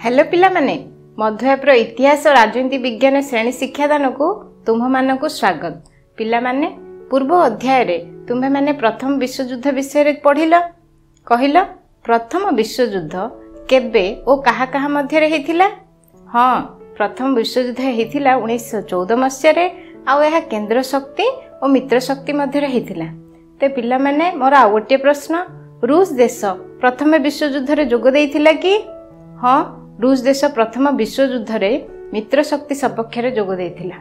Hello पिला माने मध्यापर इतिहास और राजनीति विज्ञान श्रेणी शिक्षादान को तुम्ह मानक स्वागत। पिला माने पूर्व अध्याय रे तुम्हे माने प्रथम विश्वयुद्ध विषय पढ़िल कहिल प्रथम विश्वयुद्ध केबे ओ कहा कहा मध्य रे हेतिला। हाँ, प्रथम विश्वयुद्ध हेतिला 1914 मसीह रे आ यह केंद्र शक्ति और मित्र शक्ति मध्य रे हेतिला। ते पिला माने मोर आ गोटे प्रश्न, रूस देश प्रथम विश्वयुद्ध रे जोग देइथिला कि? हाँ, रूस देश प्रथम विश्वयुद्ध रे मित्र शक्ति सपक्ष रे जोग देइथिला।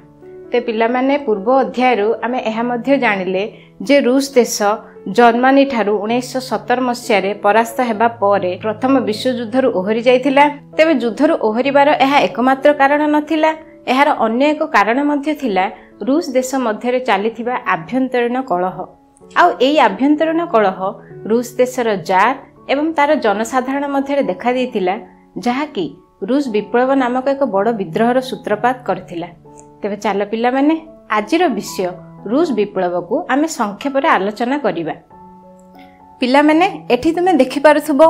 ते पिला माने पूर्व अध्याय रु आमे एहा मध्य जानिले जे रूस देश जर्मनी ठारू 1917 मसीह रे परास्त हेबा परे प्रथम विश्वयुद्ध रु ओहरी जाइथिला। तेबे युद्ध रु ओहरिबार एहा एकमात्र कारण नथिला, एहार अन्य एक कारण मध्य थिला रूस देश मध्य रे चालिथिबा आभ्यंतरीण कलह। आउ एई आभ्यंतरीण कलह रूस देशर जार एवं तार जनसाधारण मध्य रे देखा देइथिला, जहाँकि रूस विप्लव नामक एक बड़ विद्रोहर सूत्रपात करथिला। तेबे चलो पिला माने आजिर विषय रूस विप्लव को आमे संक्षेप रे आलोचना करिबा। पिला माने एठी तुमे देखि पारुथबो,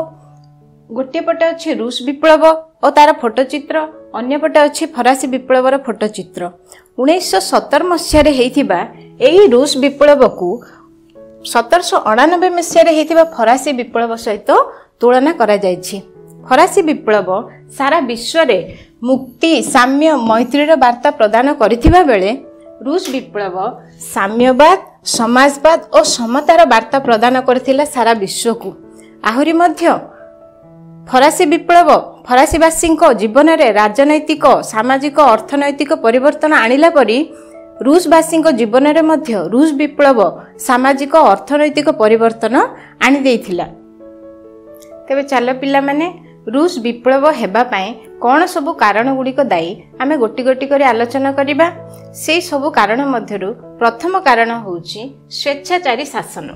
गोटे पटे अछि रूस विप्लव और तार फोटोचित्र, अन्य पटे अछि फरासी विप्लवर फोटोचित्र। 1917 मसीह रे हेइथिबा एही रूस विप्लव को 1799 मसीह रे हेइथिबा फरासी विप्लव सहित तुलना करा जायछि। फरासी विप्लव सारा विश्व रे मुक्ति, साम्य, मैत्रीर वार्ता प्रदान करिथिबा बेले रूस विप्लव साम्यवाद, समाजवाद और समतार वार्ता प्रदान करथिला सारा विश्व को। आहुरी मध्य फरासी विप्लव फरासीवासी जीवन रे राजनैतिक, सामाजिक, अर्थनैतिक परिवर्तन आनिला परी रूसवासी जीवन रे मध्य रूस विप्लव सामाजिक अर्थनैतिक परिवर्तन आनि देइथिला। तेबे चलो पिला माने रूस विप्लव हेबा पाए कौन सबु कारण गुड़िक दायी आमे गोटी गोटी करी आलोचना करिबा। से सबु कारण मध्यरु प्रथम कारण होउची स्वेच्छाचारी शासन।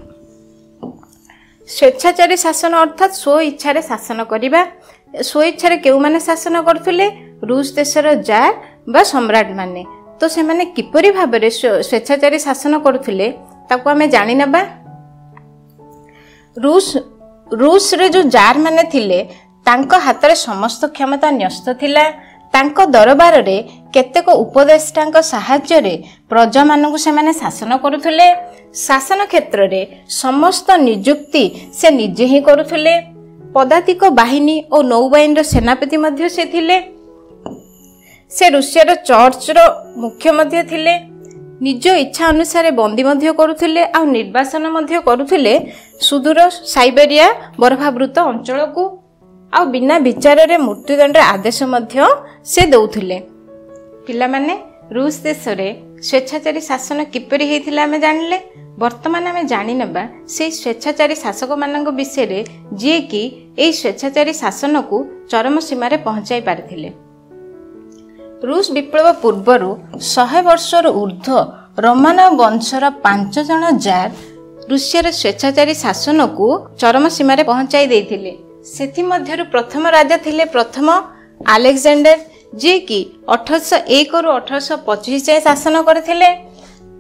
स्वेच्छाचारी शासन अर्थात स्व इच्छा रे शासन करिबा। स्व इच्छा रे केउ माने शासन करथुले? रूस देशर जार बा सम्राट माने। तो से माने किपरि भाबरे स्वेच्छाचारी शासन करथुले ताको आमे जानि नबा। रूस रे जो जार माने थिले तांको हाथ रे समस्त क्षमता न्यस्त थिला। तांको दरबार रे केतेक उपदेष्टांको सहाय्य रे प्रजा मानकु से माने शासन करुथुले। शासन क्षेत्र रे समस्त नियुक्ति से निजे ही करुथुले। पदातिक बाहिनी और नौबाहिनी रो सेनापति मध्य से थिले। से रूसिया चर्च रो मुख्य मध्य थिले। निज इच्छा अनुसार बंदी मध्य करुथुले आ निर्वासन मध्य करुथुले सुदूर साइबेरिया बर्फावृत अंचल को। आ बिना विचार रे मृत्युदंड आदेश मध्य से दउथुले। पिला माने रूस देश रे स्वेच्छाचारी शासन किपरि हेतिला आमे जानिले। वर्तमान आमे जानि नबा से स्वेच्छाचारी शासक मानक विषय रे जे कि एई स्वेच्छाचारी शासन को चरम सीमा रे पहुंचाई पारथिले। रूस विप्लव पूर्वरु 100 वर्षर ऊर्ध्व रोमानव वंशर 5 जन जार रूसिया स्वेच्छाचारी शासन को चरम सीमा रे पहुंचाई देइथिले। सेथि मध्यरु प्रथम राजा थिले प्रथम अलेक्जेंडर, जे कि 1801 रु 1825 जाय शासन करथिले।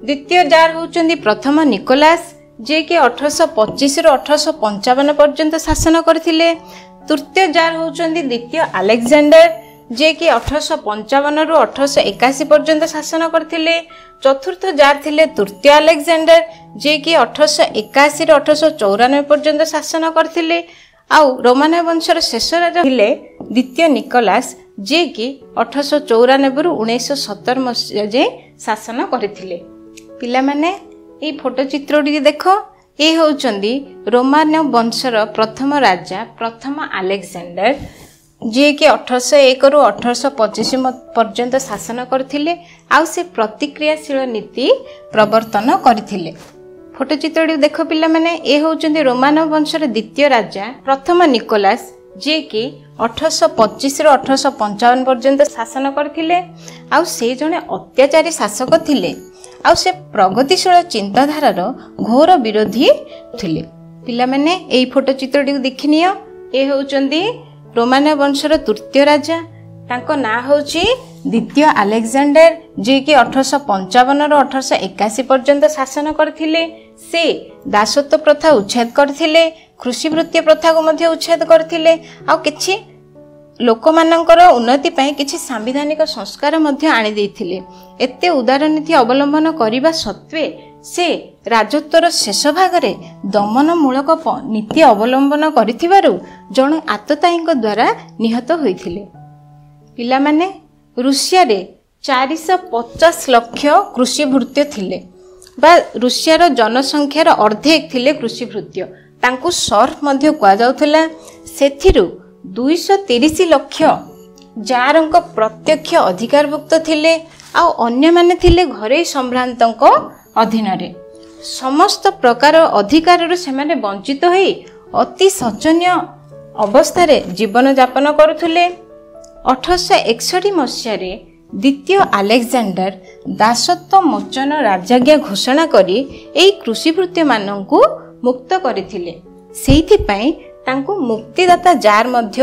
द्वितीय जार होउचंदी प्रथम निकोलास, जे कि 1825 रु 1855 पर्यंत शासन करथिले। तृतीय जार होउचंदी द्वितीय अलेक्जेंडर, जे कि 1855 रु 1881 पर्यंत शासन करथिले। चतुर्थ जार थिले तृतीय अलेक्जेंडर, जे कि 1881 रु 1894 पर्यंत शासन करथिले। आउ रोमानव वंशर शेष राजा थिले द्वितीय निकोलास, जे कि 1894 रु 1917 मसीहा जे शासन करथिले। पिला माने ए फोटो चित्रडी देखो, ए होउचंदी रोमानव वंशर प्रथम राजा प्रथम अलेक्जेंडर, जे कि 1801 रु 1825 पर्यंत शासन करथिले। आउ से प्रतिक्रियाशील नीति प्रवर्तन करथिले। फोटो चित्रटी देखो पिला माने, ए होउचंदी रोमानव वंशर द्वितीय राजा प्रथम निकोलास, जे कि 1825 रु 1855 पर्यंत शासन करथिले। आउ से जने अत्याचारी शासक थिले। आउ से प्रगतिशील चिंताधारार घोर विरोधी थिले। पिला माने एई फोटो चित्रटी देखिनियो, ए होउचंदी रोमानव वंशर तृतीय राजा, तांको ना होउची द्वितीय अलेक्जेंडर, जे कि 1855 रु 1881 पर्यंत शासन करथिले। से दासत्व प्रथा उच्छेद करथिले, कृषि वृत्ति प्रथा को मध्य उच्छेद करथिले। आ किछि ଲୋକମାନଙ୍କର ଉନ୍ନତି ପାଇଁ କିଛି ସାମ୍ବିଧାନିକ ସଂସ୍କାର ମଧ୍ୟ ଆଣିଦେଇଥିଲେ। ଏତେ ଉଦାରନୀତି ଅବଲମ୍ବନ କରିବା ସତ୍ତ୍ୱେ ସେ ରାଜତ୍ୱର ଶେଷ ଭାଗରେ ଦମନମୂଳକ ନୀତି ଅବଲମ୍ବନ କରିଥିବାରୁ ଜଣେ ଆତତାୟୀଙ୍କ ଦ୍ୱାରା ନିହତ ହୋଇଥିଲେ। ପିଲାମାନେ, ରୁଷିଆରେ 450 ଲକ୍ଷ କୃଷିଭୃତ୍ୟ ଥିଲେ ବା ରୁଷିଆର ଜନସଂଖ୍ୟାର ଅର୍ଦ୍ଧେକ ଥିଲେ କୃଷିଭୃତ୍ୟ। ତାଙ୍କୁ ସର୍ଫ ମଧ୍ୟ କୁହାଯାଉଥିଲା। ସେଥିରୁ 230 ଲକ୍ଷ ଯାରଙ୍କ ପ୍ରତ୍ୟକ୍ଷ ଅଧିକାରଭୁକ୍ତ ଥିଲେ ଆଉ ଅନ୍ୟମାନେ ଥିଲେ ଘରୋଇ ସମ୍ଭ୍ରାନ୍ତଙ୍କ ଅଧୀନରେ। ସମସ୍ତ ପ୍ରକାର ଅଧିକାରରୁ ସେମାନେ ବଞ୍ଚିତ ହୋଇ ଅତି ଶୋଚନୀୟ ଅବସ୍ଥାରେ ଜୀବନଯାପନ କରୁଥିଲେ। 1861 ମସିହାରେ ଦ୍ୱିତୀୟ ଆଲେକ୍ଜାଣ୍ଡର ଦାସତ୍ୱ ମୋଚନ ରାଜାଜ୍ଞା ଘୋଷଣା କରି ଏହି କୃଷିଭୃତ୍ୟମାନଙ୍କୁ ମୁକ୍ତ କରିଥିଲେ। ସେଇଥିପାଇଁ ତାଙ୍କୁ ମୁକ୍ତିଦାତା ଜାର୍ ମଧ୍ୟ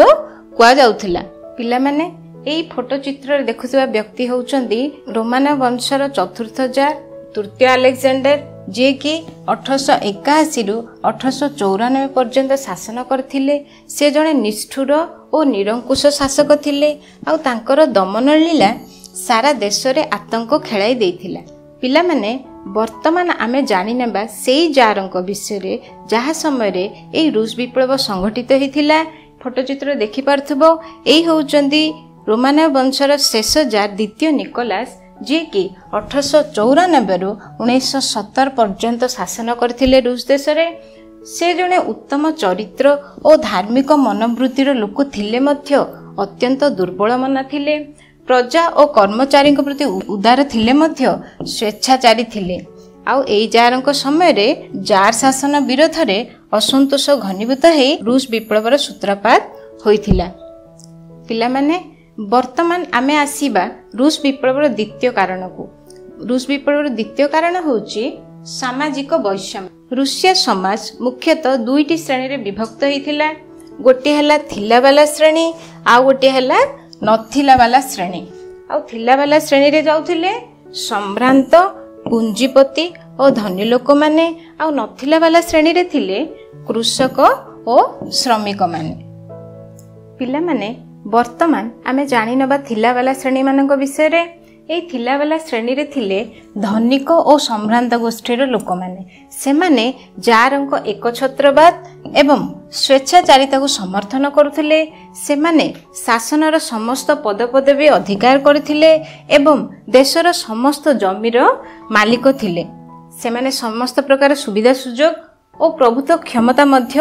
କୁହାଯାଉଥିଲା। ପିଲାମାନେ, ଏହି ଫଟୋ ଚିତ୍ରରେ ଦେଖୁଥିବା ବ୍ୟକ୍ତି ହେଉଛନ୍ତି ରୋମାନ ବଂଶର ଚତୁର୍ଥ ଜାର୍ ତୃତୀୟ ଆଲେକ୍ଜାଣ୍ଡର, ଯିଏକି 1881ରୁ 1894 ପର୍ଯ୍ୟନ୍ତ ଶାସନ କରିଥିଲେ। ସେ ଜଣେ ନିଷ୍ଠୁର ଓ ନିରଙ୍କୁଶ ଶାସକ ଥିଲେ ଆଉ ତାଙ୍କର ଦମନ ଲୀଳା ସାରା ଦେଶରେ ଆତଙ୍କ ଖେଳାଇ ଦେଇଥିଲା। ପିଲାମାନେ, ବର୍ତ୍ତମାନ ଆମେ ଜାଣିନେବା ସେଇ ଜାରଙ୍କ ବିଷୟରେ ଯାହା ସମୟରେ ଏହି ରୁଷ ବିପ୍ଳବ ସଂଘଟିତ ହୋଇଥିଲା। ଫଟୋଚିତ୍ର ଦେଖିପାରୁଥିବ, ଏଇ ହେଉଛନ୍ତି ରୋମାନୀୟ ବଂଶର ଶେଷ ଜାର୍ ଦ୍ୱିତୀୟ ନିକୋଲାସ୍, ଯିଏକି 1894ରୁ 1917 ପର୍ଯ୍ୟନ୍ତ ଶାସନ କରିଥିଲେ ରୁଷ ଦେଶରେ। ସେ ଜଣେ ଉତ୍ତମ ଚରିତ୍ର ଓ ଧାର୍ମିକ ମନୋବୃତ୍ତିର ଲୋକ ଥିଲେ ମଧ୍ୟ ଅତ୍ୟନ୍ତ ଦୁର୍ବଳ ମନା ଥିଲେ। ପ୍ରଜା ଓ କର୍ମଚାରୀଙ୍କ ପ୍ରତି ଉଦାର ଥିଲେ ମଧ୍ୟ ସ୍ୱେଚ୍ଛାଚାରୀ ଥିଲେ। ଆଉ ଏଇ ଜାରଙ୍କ ସମୟରେ ଜାର୍ ଶାସନ ବିରୋଧରେ ଅସନ୍ତୋଷ ଘନୀଭୂତ ହୋଇ ରୁଷ ବିପ୍ଳବର ସୂତ୍ରପାତ ହୋଇଥିଲା। ପିଲାମାନେ, ବର୍ତ୍ତମାନ ଆମେ ଆସିବା ରୁଷ ବିପ୍ଳବର ଦ୍ୱିତୀୟ କାରଣକୁ। ରୁଷ ବିପ୍ଳବର ଦ୍ୱିତୀୟ କାରଣ ହେଉଛି ସାମାଜିକ ବୈଷମ୍ୟ। ରୁଷିଆ ସମାଜ ମୁଖ୍ୟତଃ ଦୁଇଟି ଶ୍ରେଣୀରେ ବିଭକ୍ତ ହୋଇଥିଲା। ଗୋଟିଏ ହେଲା ଥିଲାବାଲା ଶ୍ରେଣୀ, ଆଉ ଗୋଟିଏ ହେଲା ନଥିଲା ବାଲା ଶ୍ରେଣୀ। ଆଉ ଥିଲାବାଲା ଶ୍ରେଣୀରେ ଯାଉଥିଲେ ସମ୍ଭ୍ରାନ୍ତ, ପୁଞ୍ଜିପତି ଓ ଧନୀ ଲୋକମାନେ, ଆଉ ନଥିଲା ବାଲା ଶ୍ରେଣୀରେ ଥିଲେ କୃଷକ ଓ ଶ୍ରମିକମାନେ। ପିଲାମାନେ, ବର୍ତ୍ତମାନ ଆମେ ଜାଣିନେବା ଥିଲାବାଲା ଶ୍ରେଣୀମାନଙ୍କ ବିଷୟରେ। ଏହି ଥିଲାବାଲା ଶ୍ରେଣୀରେ ଥିଲେ ଧନିକ ଓ ସମ୍ଭ୍ରାନ୍ତ ଗୋଷ୍ଠୀର ଲୋକମାନେ। ସେମାନେ ଜାରଙ୍କ ଏକଛତ୍ରବାଦ ଏବଂ ସ୍ୱେଚ୍ଛାଚାରିତାକୁ ସମର୍ଥନ କରୁଥିଲେ। ସେମାନେ ଶାସନର ସମସ୍ତ ପଦପଦବୀ ଅଧିକାର କରିଥିଲେ ଏବଂ ଦେଶର ସମସ୍ତ ଜମିର ମାଲିକ ଥିଲେ। ସେମାନେ ସମସ୍ତ ପ୍ରକାର ସୁବିଧା ସୁଯୋଗ ଓ ପ୍ରଭୁତ୍ୱ କ୍ଷମତା ମଧ୍ୟ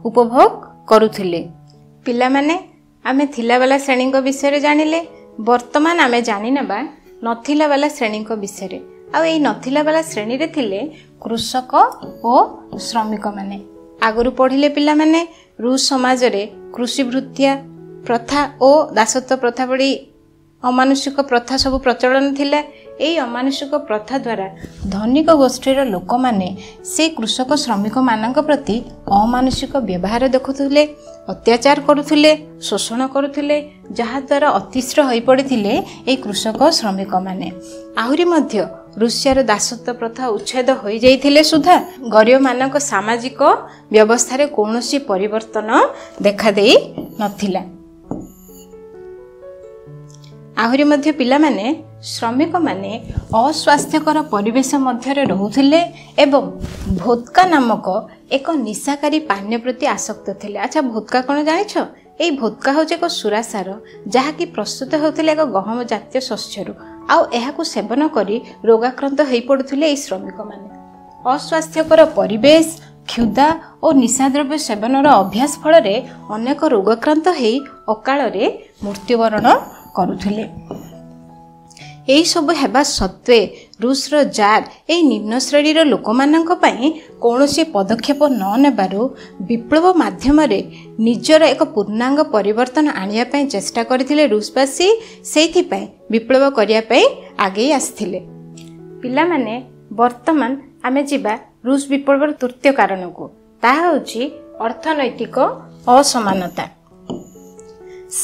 ଉପଭୋଗ କରୁଥିଲେ। ପିଲାମାନେ, ଆମେ ଥିଲାବାଲା ଶ୍ରେଣୀଙ୍କ ବିଷୟରେ ଜାଣିଲେ। ବର୍ତ୍ତମାନ ଆମେ ଜାଣିନେବା ନଥିଲା ବାଲା ଶ୍ରେଣୀଙ୍କ ବିଷୟରେ। ଆଉ ଏଇ ନଥିଲା ବାଲା ଶ୍ରେଣୀରେ ଥିଲେ କୃଷକ ଓ ଶ୍ରମିକମାନେ। ଆଗରୁ ପଢ଼ିଲେ ପିଲାମାନେ, ରୁଷ ସମାଜରେ କୃଷିଭୃତ୍ୟା ପ୍ରଥା ଓ ଦାସତ୍ୱ ପ୍ରଥା ଭଳି ଅମାନୁଷିକ ପ୍ରଥା ସବୁ ପ୍ରଚଳନ ଥିଲା। ଏହି ଅମାନୁଷିକ ପ୍ରଥା ଦ୍ୱାରା ଧନିକ ଗୋଷ୍ଠୀର ଲୋକମାନେ ସେ କୃଷକ ଶ୍ରମିକମାନଙ୍କ ପ୍ରତି ଅମାନୁଷିକ ବ୍ୟବହାର ଦେଖୁଥିଲେ, ଅତ୍ୟାଚାର କରୁଥିଲେ, ଶୋଷଣ କରୁଥିଲେ, ଯାହାଦ୍ୱାରା ଅତିଷ୍ଠ ହୋଇପଡ଼ିଥିଲେ ଏହି କୃଷକ ଶ୍ରମିକମାନେ। ଆହୁରି ମଧ୍ୟ ରୁଷିଆର ଦାସତ୍ୱ ପ୍ରଥା ଉଚ୍ଛେଦ ହୋଇଯାଇଥିଲେ ସୁଦ୍ଧା ଗରିବମାନଙ୍କ ସାମାଜିକ ବ୍ୟବସ୍ଥାରେ କୌଣସି ପରିବର୍ତ୍ତନ ଦେଖାଦେଇ ନଥିଲା। ଆହୁରି ମଧ୍ୟ ପିଲାମାନେ, ଶ୍ରମିକମାନେ ଅସ୍ୱାସ୍ଥ୍ୟକର ପରିବେଶ ମଧ୍ୟରେ ରହୁଥିଲେ ଏବଂ ଭୋଦକା ନାମକ ଏକ ନିଶାକାରୀ ପାନୀୟ ପ୍ରତି ଆସକ୍ତ ଥିଲେ। ଆଚ୍ଛା, ଭୋଦକା କ'ଣ ଜାଣିଛ? এই ଭୋଦକା ହେଉଛି ଏକ ସୁରାସାର, ଯାହାକି ପ୍ରସ୍ତୁତ ହେଉଥିଲା ଏକ ଗହମ ଜାତୀୟ ଶସ୍ୟରୁ। ଆଉ ଏହାକୁ ସେବନ କରି ରୋଗାକ୍ରାନ୍ତ ହୋଇପଡ଼ୁଥିଲେ ଏହି ଶ୍ରମିକମାନେ। ଅସ୍ୱାସ୍ଥ୍ୟକର ପରିବେଶ, କ୍ଷୁଧା ଓ ନିଶାଦ୍ରବ୍ୟ ସେବନର ଅଭ୍ୟାସ ଫଳରେ ଅନେକ ରୋଗାକ୍ରାନ୍ତ ହୋଇ ଅକାଳରେ ମୃତ୍ୟୁବରଣ କରୁଥିଲେ। ଏହିସବୁ ହେବା ସତ୍ତ୍ୱେ ରୁଷର ଜାର୍ ଏହି ନିମ୍ନ ଶ୍ରେଣୀର ଲୋକମାନଙ୍କ ପାଇଁ କୌଣସି ପଦକ୍ଷେପ ନ ନେବାରୁ ବିପ୍ଳବ ମାଧ୍ୟମରେ ନିଜର ଏକ ପୂର୍ଣ୍ଣାଙ୍ଗ ପରିବର୍ତ୍ତନ ଆଣିବା ପାଇଁ ଚେଷ୍ଟା କରିଥିଲେ ରୁଷବାସୀ। ସେଇଥିପାଇଁ ବିପ୍ଳବ କରିବା ପାଇଁ ଆଗେଇ ଆସିଥିଲେ। ପିଲାମାନେ, ବର୍ତ୍ତମାନ ଆମେ ଯିବା ରୁଷ ବିପ୍ଳବର ତୃତୀୟ କାରଣକୁ। ତାହା ହେଉଛି ଅର୍ଥନୈତିକ ଅସମାନତା।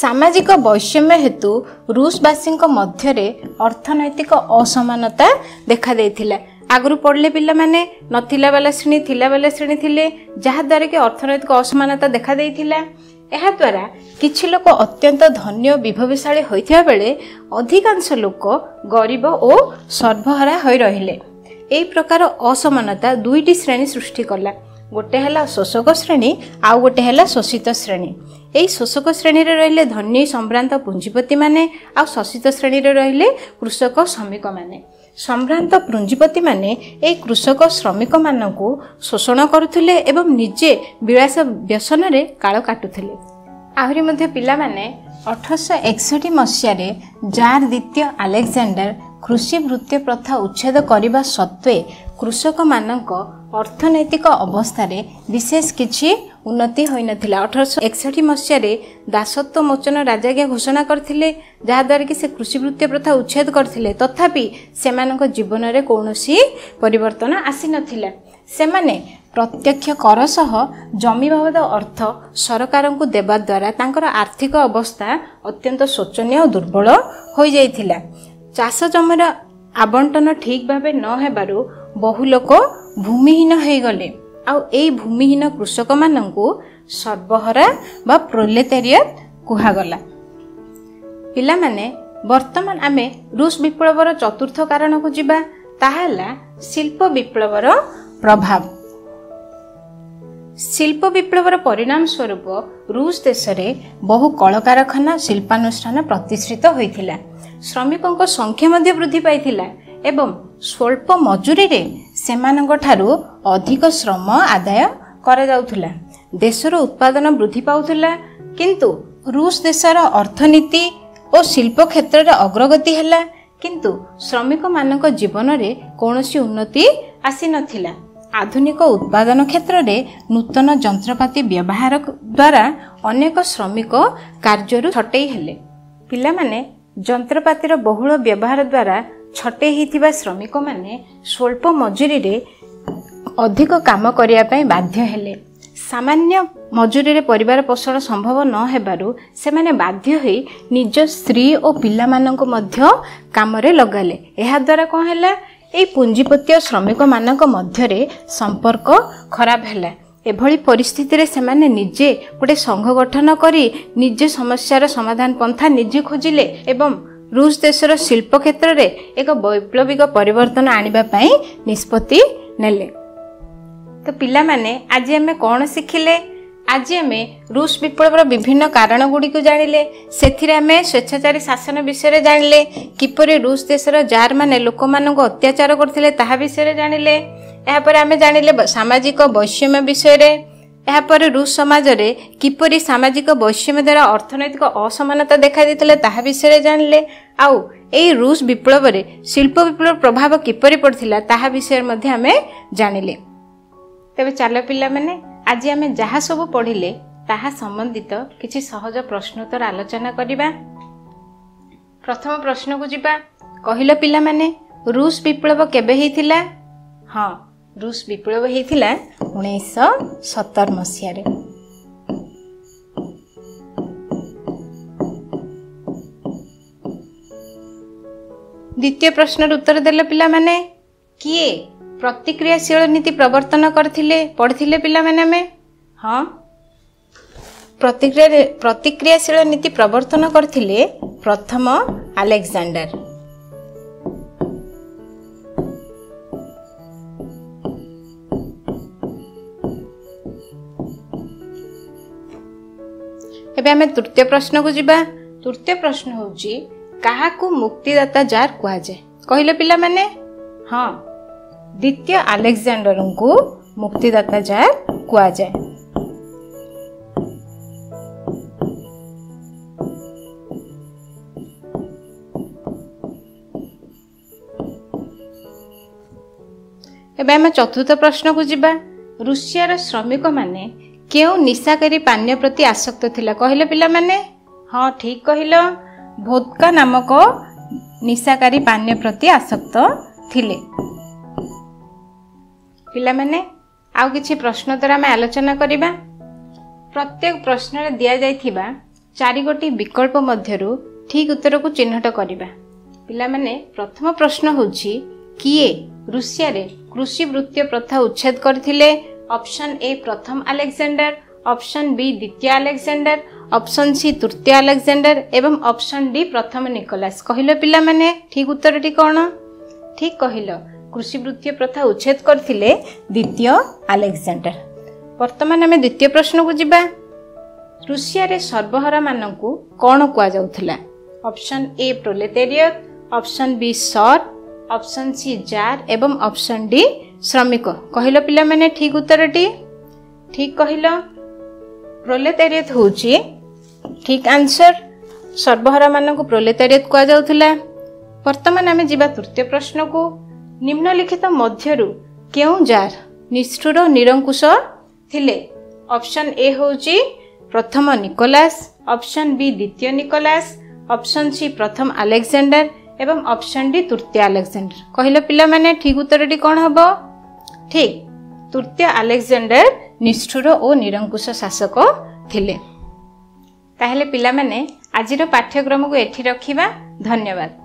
ସାମାଜିକ ବୈଷମ୍ୟ ହେତୁ ରୁଷବାସୀଙ୍କ ମଧ୍ୟରେ ଅର୍ଥନୈତିକ ଅସମାନତା ଦେଖାଦେଇଥିଲା। ଆଗରୁ ପଢ଼ିଲେ ପିଲାମାନେ, ନଥିଲା ବାଲା ଶ୍ରେଣୀ, ଥିଲା ବାଲା ଶ୍ରେଣୀ ଥିଲେ, ଯାହାଦ୍ୱାରା କି ଅର୍ଥନୈତିକ ଅସମାନତା ଦେଖାଦେଇଥିଲା। ଏହା ଦ୍ୱାରା କିଛି ଲୋକ ଅତ୍ୟନ୍ତ ଧନ୍ୟ ବିଭବଶାଳୀ ହୋଇଥିବା ବେଳେ ଅଧିକାଂଶ ଲୋକ ଗରିବ ଓ ସର୍ବହରା ହୋଇ ରହିଲେ। ଏହି ପ୍ରକାର ଅସମାନତା ଦୁଇଟି ଶ୍ରେଣୀ ସୃଷ୍ଟି କଲା। गोटे है शोषक श्रेणी आउ गोटे है शोषित श्रेणी। यही शोषक श्रेणी रे रहिले धनी संभ्रांत पुंजीपति माने आउ शोषित श्रेणी रे रहिले कृषक श्रमिक माने। संभ्रांत पुंजीपति माने ए कृषक श्रमिक मानकु शोषण करुथिले एवं निजे विलास व्यसन रे काल काटुथिले। आहुरी मध्ये पिला माने 1861 मसीह जार द्वितीय अलेक्जेंडर कृषि वृत्ति प्रथा उच्छेद करने सत्वे कृषक मानक अर्थनैतिक अवस्था विशेष किछि उन्नति होई नथिला। 1861 मसीह दासत्व मोचन राजाज्ञा घोषणा करथिले, जहाद्वारा कि से कृषि वृत्ति प्रथा उच्छेद करथिले। तथापि सेमानक जीवन में कौनसी परिवर्तन आसी नथिला। सेमाने प्रत्यक्ष कर सह जमी बाबद अर्थ सरकार को देवा द्वारा तांकर आर्थिक अवस्था अत्यंत शोचनीय और दुर्बल हो जाइथिला। चाष जमीर आवंटन ठीक भावे न हेबारु बहु लोक भूमिहीन हो गले। आउ एई भूमिहीन कृषक मानंकु सर्वहरा बा प्रोलेटारिएट कुहागला। पिला माने वर्तमान आमे रूस विप्लवर चतुर्थ कारण को जिबा, ताहाला शिल्प विप्लवर प्रभाव। शिल्प विप्लवर परिणाम स्वरूप रूस देश में बहु कलकारखाना शिल्पानुष्ठान प्रतिष्ठित होइथिला। श्रमिकों संख्या मध्य वृद्धि पाइथिला एवं स्वल्प मजूरी रे सेमानंक ठारू अधिक श्रम आदाय करा जाउथिला। देशर उत्पादन वृद्धि पाउथिला, किंतु रूस देशर अर्थनीति और शिल्प क्षेत्र में अग्रगति हैला, किंतु श्रमिक मानक जीवन रे कौनसी उन्नति आसी नथिला। आधुनिक उत्पादन क्षेत्र में नूतन जंत्रपाति व्यवहार द्वारा अनेक श्रमिक कार्य छटई हेले। पिला माने जंत्रपातिर बहुल व्यवहार द्वारा छटई हिथिबा श्रमिक माने स्वल्प मजूरी रे अधिक काम करिया पय बाध्य हेले। सामान्य मजूरी रे परिवार पोषण संभव न हेबारु सेमाने बाध्य होई निज स्त्री और पिला मानक मध्य काम रे लगाले। एहा द्वारा कोन हैला, ए पुंजीपति श्रमिक मानक मध्यरे संपर्क खराब हैला। एभली परिस्थिति रे सेमाने निजे गोटे संघ गठन करी निजे समस्यार समाधान पंथा निजे खोजिले एवं रूस देशर शिल्प क्षेत्र रे एक वैप्लविक परिवर्तन आनिबा पई निष्पत्ति नेले। तो पिला माने आज आमे कोन शिखिले? आज आमे रूस विप्लवर विभिन्न कारण गुडी को जानिले। सेथिरे आमे स्वेच्छाचारी शासन विषय जानिले, किपरि रूस देशर जार माने लोक मानक अत्याचार करथिले ताहा विषय जानिले। एहा पर आमे जानिले सामाजिक वैषम्य विषय रे। एहा पर रूस समाज रे किपरि सामाजिक वैषम्य द्वारा अर्थनैतिक असमानता देखा दिथिले ताहा विषय जानिले। आउ एई रूस विप्लव रे शिल्प विप्लव प्रभाव किपरि पड़थिला ताहा विषय मध्ये आमे जानिले। तबे चलो पिला माने आज आमे जहा सब पढ़िले ताहा संबंधित किछि सहज प्रश्नोत्तर आलोचना करिबा। प्रथम प्रश्न को जिबा। कहिलो पिला माने रूस विप्लव केबे हेतिला? हां, रूस विप्लव हेतिला 1917 मसीह रे। द्वितीय प्रश्नर उत्तर देले पिला माने किए प्रतिक्रियाशील नीति प्रवर्तन करथिले पढ़थिले पिला माने में? हाँ, प्रतिक्रियाशील नीति प्रवर्तन करथिले प्रथम अलेक्जेंडर। एबे हमें तृतीय प्रश्न को जिबा। तृतीय प्रश्न होउची काहाकू मुक्तिदाता जार कुआ जाय? कहिलो पिला माने? हाँ, द्वितीय अलेक्जेंडर को मुक्तिदाता जार कुआ जाय। एबे हम चतुर्थ प्रश्न को जिबा। रूसियार श्रमिक माने केउ निशाकारी पानीय प्रति आसक्त थिला? कहिलो पिला माने? हाँ, ठीक कहिलो, वोदका नामक निशाकारी पानीय प्रति आसक्त थिले। पिला माने आउ किछि प्रश्न द्वारा आमे आलोचना करिबा। प्रत्येक प्रश्न रे दिया जाइथिबा 4 गोटी विकल्प मध्यरु ठीक उत्तर को चिन्हट करिबा। पिला माने प्रथम प्रश्न होछि किए रूसिया रे कृषि वृत्ति प्रथा उच्छेद करथिले? ऑप्शन ए प्रथम अलेक्जेंडर, ऑप्शन बी द्वितीय अलेक्जेंडर, ऑप्शन सी तृतीय अलेक्जेंडर एवं ऑप्शन डी प्रथम निकोलास। कहिलो पिला माने ठीक उत्तरटी कौन? ठीक कहिलो, कृषि वृत्तीय प्रथा उच्छेद करथिले द्वितीय अलेक्जेंडर। वर्तमान आमे द्वितीय प्रश्न को जिबा। रूसिया रे सर्वहारा मानकू कौन कुआ जाउथला? Option A proletariat, option B sir, option C czar एवं ऑप्शन डी श्रमिक। कहिलो पिला माने ठीक उत्तरटी? ठीक कहिलो, प्रोलेटेरियट होची ठीक आंसर। सर्वहारा मानकू प्रोलेटेरियट कुआ जाउथला। वर्तमान आमे जिबा तृतीय प्रश्न को। निम्नलिखित मध्यरु केउ जार निष्ठुर निरंकुश थिले? ऑप्शन ए होची प्रथम निकोलास, ऑप्शन बी द्वितीय निकोलास, ऑप्शन सी प्रथम अलेक्जेंडर एवं ऑप्शन डी तृतीय अलेक्जेंडर। कहिलो पिला माने ठीक उत्तरटी कौन हबो? ठीक, तृतीय अलेक्जेंडर निष्ठुर और निरंकुश शासक थिले। ताहेले पिला माने आजिर पाठ्यक्रम को एठी रखिबा। धन्यवाद।